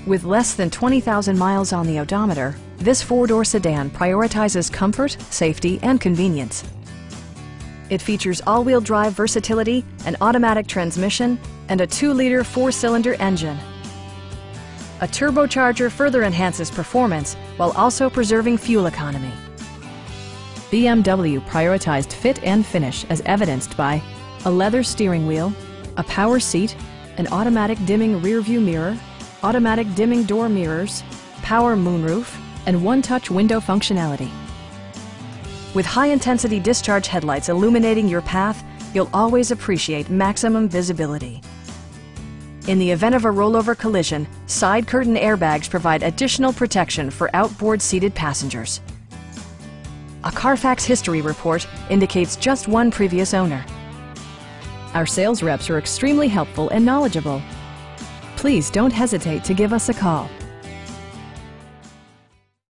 With less than 20,000 miles on the odometer, this four-door sedan prioritizes comfort, safety, and convenience. It features all-wheel drive versatility, an automatic transmission, and a 2-liter 4-cylinder engine. A turbocharger further enhances performance while also preserving fuel economy. BMW prioritized fit and finish as evidenced by a leather steering wheel, a power seat, an automatic dimming rear-view mirror, automatic dimming door mirrors, power moonroof, and one-touch window functionality. With high-intensity discharge headlights illuminating your path, you'll always appreciate maximum visibility. In the event of a rollover collision, side curtain airbags provide additional protection for outboard seated passengers. A Carfax history report indicates just one previous owner. Our sales reps are extremely helpful and knowledgeable. Please don't hesitate to give us a call.